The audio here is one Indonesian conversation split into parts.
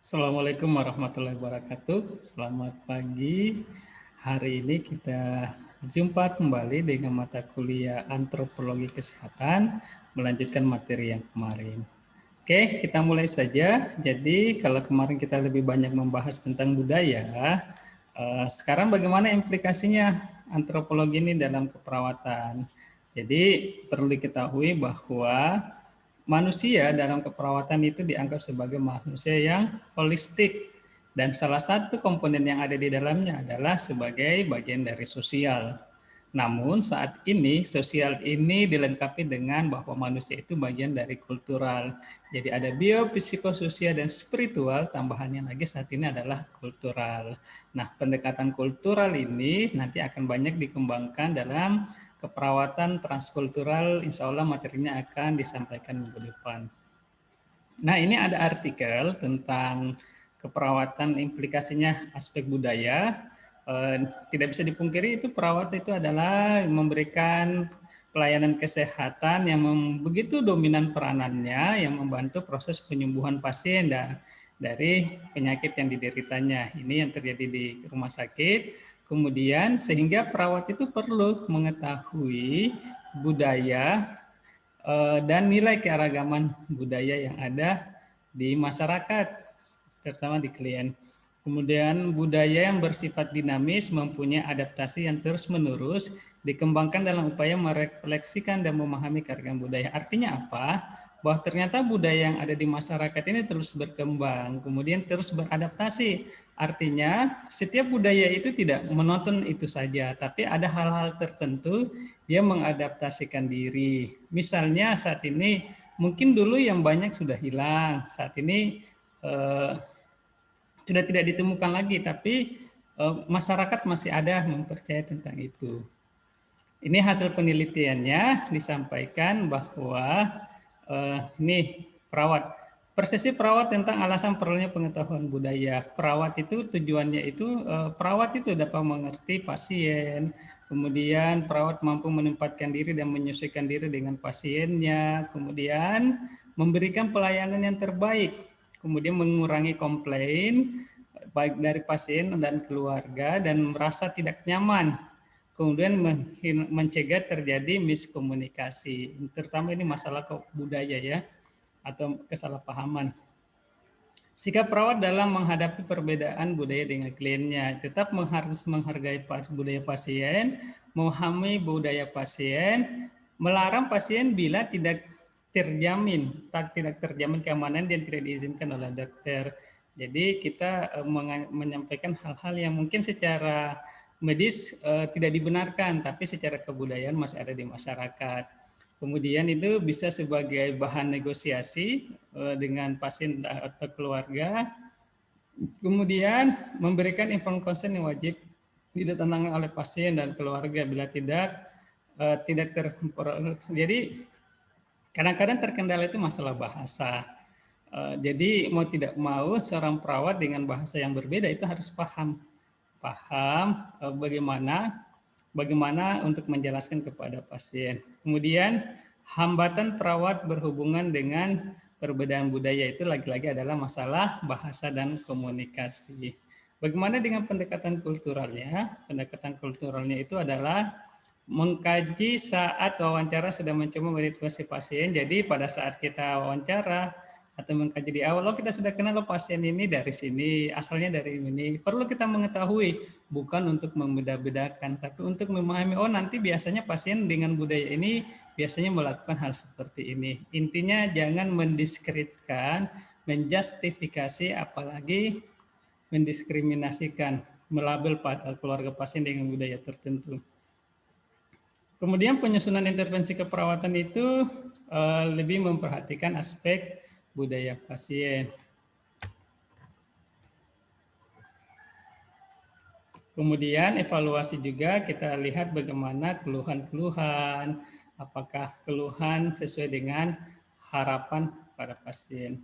Assalamualaikum warahmatullahi wabarakatuh. Selamat pagi. Hari ini kita jumpa kembali dengan mata kuliah Antropologi Kesehatan, melanjutkan materi yang kemarin. Oke, kita mulai saja. Jadi, kalau kemarin kita lebih banyak membahas tentang budaya, sekarang bagaimana implikasinya antropologi ini dalam keperawatan? Jadi, perlu diketahui bahwa manusia dalam keperawatan itu dianggap sebagai manusia yang holistik, dan salah satu komponen yang ada di dalamnya adalah sebagai bagian dari sosial. Namun saat ini sosial ini dilengkapi dengan bahwa manusia itu bagian dari kultural. Jadi ada biopsikososial dan spiritual, tambahannya lagi saat ini adalah kultural. Nah, pendekatan kultural ini nanti akan banyak dikembangkan dalam keperawatan transkultural, insya Allah materinya akan disampaikan minggu depan. Nah, ini ada artikel tentang keperawatan implikasinya aspek budaya. Tidak bisa dipungkiri itu perawat itu adalah memberikan pelayanan kesehatan yang begitu dominan peranannya, yang membantu proses penyembuhan pasien dari penyakit yang dideritanya. Ini yang terjadi di rumah sakit. Kemudian sehingga perawat itu perlu mengetahui budaya dan nilai keragaman budaya yang ada di masyarakat, terutama di klien. Kemudian budaya yang bersifat dinamis, mempunyai adaptasi yang terus-menerus, dikembangkan dalam upaya merefleksikan dan memahami keragaman budaya. Artinya apa? Bahwa ternyata budaya yang ada di masyarakat ini terus berkembang, kemudian terus beradaptasi. Artinya setiap budaya itu tidak menonton itu saja, tapi ada hal-hal tertentu dia mengadaptasikan diri. Misalnya saat ini mungkin dulu yang banyak sudah hilang, saat ini sudah tidak ditemukan lagi, tapi masyarakat masih ada mempercayai tentang itu. Ini hasil penelitiannya disampaikan bahwa ini perawat, persepsi perawat tentang alasan perlunya pengetahuan budaya. Perawat itu tujuannya itu perawat itu dapat mengerti pasien, kemudian perawat mampu menempatkan diri dan menyesuaikan diri dengan pasiennya, kemudian memberikan pelayanan yang terbaik, kemudian mengurangi komplain baik dari pasien dan keluarga dan merasa tidak nyaman, kemudian mencegah terjadi miskomunikasi, terutama ini masalah budaya ya, atau kesalahpahaman. Sikap perawat dalam menghadapi perbedaan budaya dengan kliennya, tetap harus menghargai budaya pasien, memahami budaya pasien, melarang pasien bila tidak tidak terjamin keamanan dan tidak diizinkan oleh dokter. Jadi kita menyampaikan hal-hal yang mungkin secara medis tidak dibenarkan, tapi secara kebudayaan masih ada di masyarakat. Kemudian itu bisa sebagai bahan negosiasi dengan pasien atau keluarga. Kemudian memberikan informed consent yang wajib ditandatangani oleh pasien dan keluarga. Bila tidak jadi kadang-kadang terkendala itu masalah bahasa. Jadi mau tidak mau seorang perawat dengan bahasa yang berbeda itu harus paham bagaimana untuk menjelaskan kepada pasien. Kemudian hambatan perawat berhubungan dengan perbedaan budaya itu lagi-lagi adalah masalah bahasa dan komunikasi. Bagaimana dengan pendekatan kulturalnya? Pendekatan kulturalnya itu adalah mengkaji saat wawancara sudah mencoba mengidentifikasi pasien. Jadi pada saat kita wawancara atau mengkaji di awal, kita sudah kenal pasien ini dari sini, asalnya dari ini. Perlu kita mengetahui, bukan untuk membeda-bedakan, tapi untuk memahami, nanti biasanya pasien dengan budaya ini biasanya melakukan hal seperti ini. Intinya jangan mendiskreditkan, menjustifikasi, apalagi mendiskriminasikan, melabel keluarga pasien dengan budaya tertentu. Kemudian penyusunan intervensi keperawatan itu lebih memperhatikan aspek budaya pasien. Kemudian evaluasi juga kita lihat bagaimana keluhan-keluhan, apakah keluhan sesuai dengan harapan para pasien.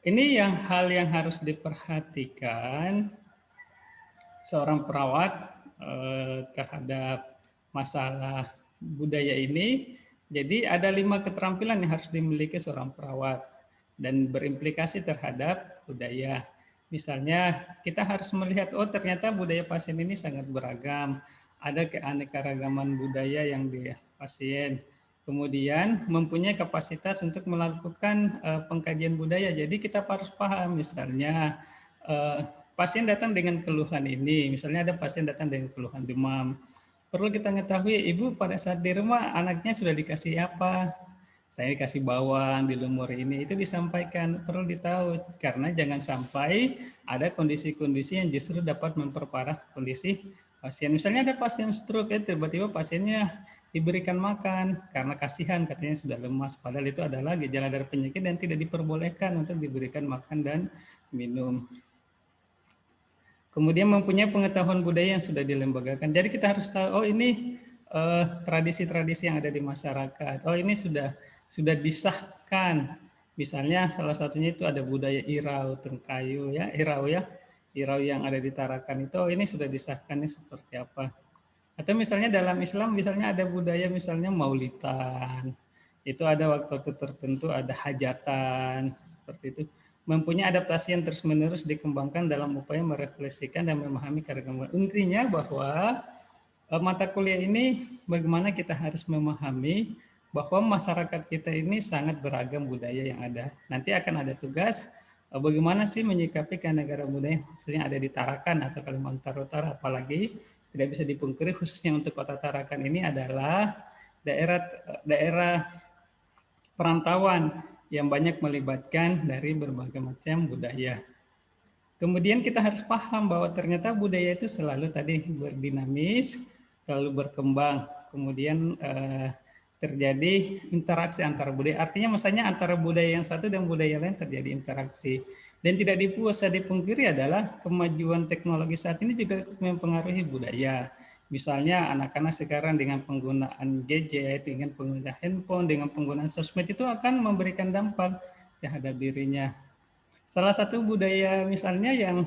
Ini hal yang harus diperhatikan seorang perawat terhadap masalah budaya ini. Jadi ada 5 keterampilan yang harus dimiliki seorang perawat. dan berimplikasi terhadap budaya. Misalnya kita harus melihat, oh ternyata budaya pasien ini sangat beragam, ada keanekaragaman budaya yang di pasien. Kemudian mempunyai kapasitas untuk melakukan pengkajian budaya. Jadi kita harus paham, misalnya pasien datang dengan keluhan ini, misalnya ada pasien datang dengan keluhan demam. Perlu kita ketahui, ibu pada saat di rumah anaknya sudah dikasih apa? Saya dikasih bawang, di lumur ini, itu disampaikan, perlu ditahu. Karena jangan sampai ada kondisi-kondisi yang justru dapat memperparah kondisi pasien. Misalnya ada pasien stroke, ya, tiba-tiba pasiennya diberikan makan, karena kasihan, katanya sudah lemas. Padahal itu adalah gejala dari penyakit dan tidak diperbolehkan untuk diberikan makan dan minum. Kemudian mempunyai pengetahuan budaya yang sudah dilembagakan. Jadi kita harus tahu, oh ini tradisi-tradisi yang ada di masyarakat. Oh ini sudah disahkan. Misalnya salah satunya itu ada budaya Irau, Tengkayu ya, Irau yang ada di Tarakan itu, oh ini sudah disahkannya seperti apa. Atau misalnya dalam Islam misalnya ada budaya misalnya Maulidan. Itu ada waktu tertentu, ada hajatan seperti itu, mempunyai adaptasi yang terus-menerus dikembangkan dalam upaya merefleksikan dan memahami keragaman. Intinya bahwa mata kuliah ini bagaimana kita harus memahami bahwa masyarakat kita ini sangat beragam budaya yang ada. Nanti akan ada tugas bagaimana sih menyikapi keanekaragaman budaya khususnya ada di Tarakan atau Kalimantan Utara, apalagi tidak bisa dipungkiri khususnya untuk kota Tarakan ini adalah daerah daerah perantauan yang banyak melibatkan dari berbagai macam budaya. Kemudian kita harus paham bahwa ternyata budaya itu selalu tadi berdinamis, selalu berkembang. Kemudian terjadi interaksi antara budaya. Artinya misalnya antara budaya yang satu dan budaya lain terjadi interaksi. Dan tidak bisa dipungkiri adalah kemajuan teknologi saat ini juga mempengaruhi budaya. Misalnya anak-anak sekarang dengan penggunaan gadget, dengan penggunaan handphone, dengan penggunaan sosmed itu akan memberikan dampak terhadap dirinya. Salah satu budaya misalnya yang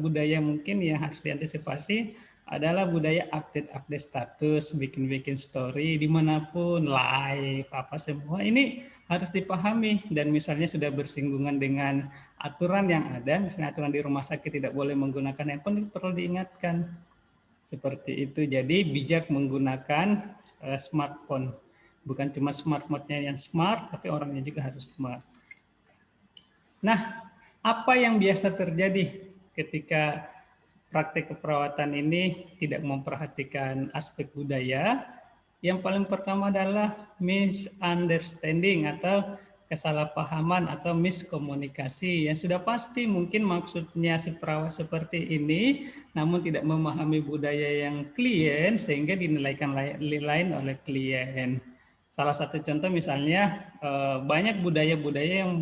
budaya mungkin yang harus diantisipasi adalah budaya update-update status, bikin-bikin story dimanapun, live, apa semua. Ini harus dipahami dan misalnya sudah bersinggungan dengan aturan yang ada, misalnya aturan di rumah sakit tidak boleh menggunakan handphone, itu perlu diingatkan. Seperti itu. Jadi bijak menggunakan smartphone. Bukan cuma smartphone-nya yang smart, tapi orangnya juga harus smart. Nah, apa yang biasa terjadi ketika praktik keperawatan ini tidak memperhatikan aspek budaya? Yang paling pertama adalah misunderstanding atau kesalahpahaman atau miskomunikasi yang sudah pasti mungkin maksudnya si perawat seperti ini namun tidak memahami budaya yang klien sehingga dinilaikan lain oleh klien. Salah satu contoh misalnya banyak budaya-budaya yang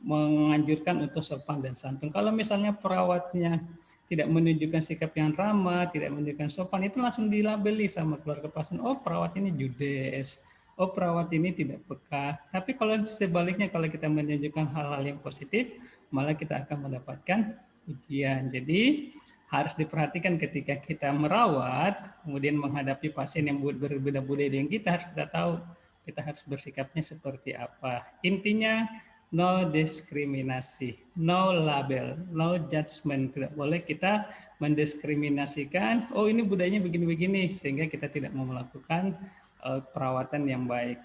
menganjurkan untuk sopan dan santun. Kalau misalnya perawatnya tidak menunjukkan sikap yang ramah, tidak menunjukkan sopan, itu langsung dilabeli sama keluarga pasien, oh perawat ini judes, oh perawat ini tidak peka. Tapi kalau sebaliknya, kalau kita menunjukkan hal-hal yang positif, malah kita akan mendapatkan pujian. Jadi harus diperhatikan ketika kita merawat, kemudian menghadapi pasien yang berbeda budaya dengan kita, harus kita tahu kita harus bersikapnya seperti apa. Intinya, no diskriminasi, no label, no judgment. Tidak boleh kita mendiskriminasikan, oh ini budayanya begini-begini, sehingga kita tidak mau melakukan perawatan yang baik.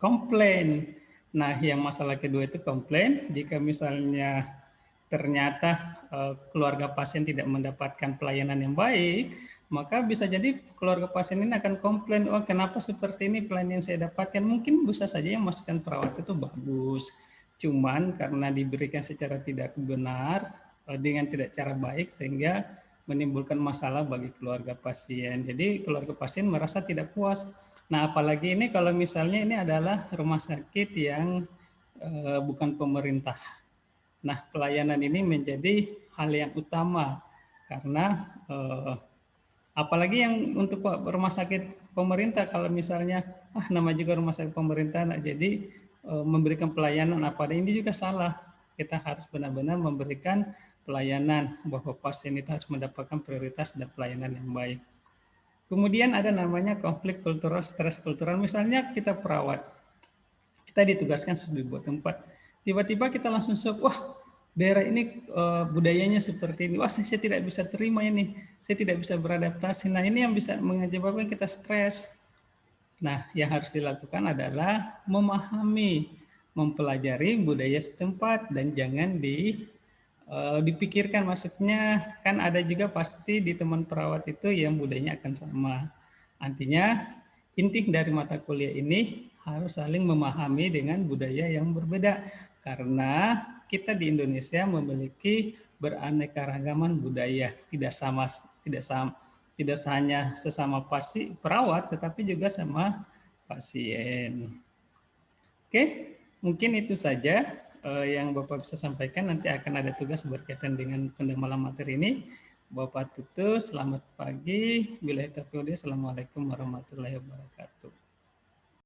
Komplain. Nah, yang masalah kedua itu komplain. Jika misalnya ternyata keluarga pasien tidak mendapatkan pelayanan yang baik, maka bisa jadi keluarga pasien ini akan komplain, oh kenapa seperti ini pelayanan yang saya dapatkan. Mungkin bisa saja yang masukan perawat itu bagus, cuman karena diberikan secara tidak benar, dengan tidak cara baik, sehingga menimbulkan masalah bagi keluarga pasien. Jadi keluarga pasien merasa tidak puas. Nah apalagi ini kalau misalnya ini adalah rumah sakit yang bukan pemerintah. Nah, pelayanan ini menjadi hal yang utama karena apalagi yang untuk rumah sakit pemerintah, kalau misalnya nama juga rumah sakit pemerintah, nah, jadi memberikan pelayanan apa adanya, ini juga salah. Kita harus benar-benar memberikan pelayanan bahwa pasien itu harus mendapatkan prioritas dan pelayanan yang baik. Kemudian ada namanya konflik kultural, stres kultural. Misalnya kita perawat, kita ditugaskan di sebuah tempat, tiba-tiba kita langsung shock, wah daerah ini budayanya seperti ini, wah saya tidak bisa terima ini, saya tidak bisa beradaptasi. Nah ini yang bisa menyebabkan kita stres. Nah yang harus dilakukan adalah memahami, mempelajari budaya setempat dan jangan dipikirkan, maksudnya kan ada juga pasti di teman perawat itu yang budayanya akan sama. Artinya inti dari mata kuliah ini harus saling memahami dengan budaya yang berbeda karena kita di Indonesia memiliki beraneka-ragaman budaya, tidak hanya sesama perawat tetapi juga sama pasien. Oke, mungkin itu saja yang Bapak bisa sampaikan. Nanti akan ada tugas berkaitan dengan pendalaman materi ini. Bapak tutup, selamat pagi. Assalamualaikum warahmatullahi wabarakatuh.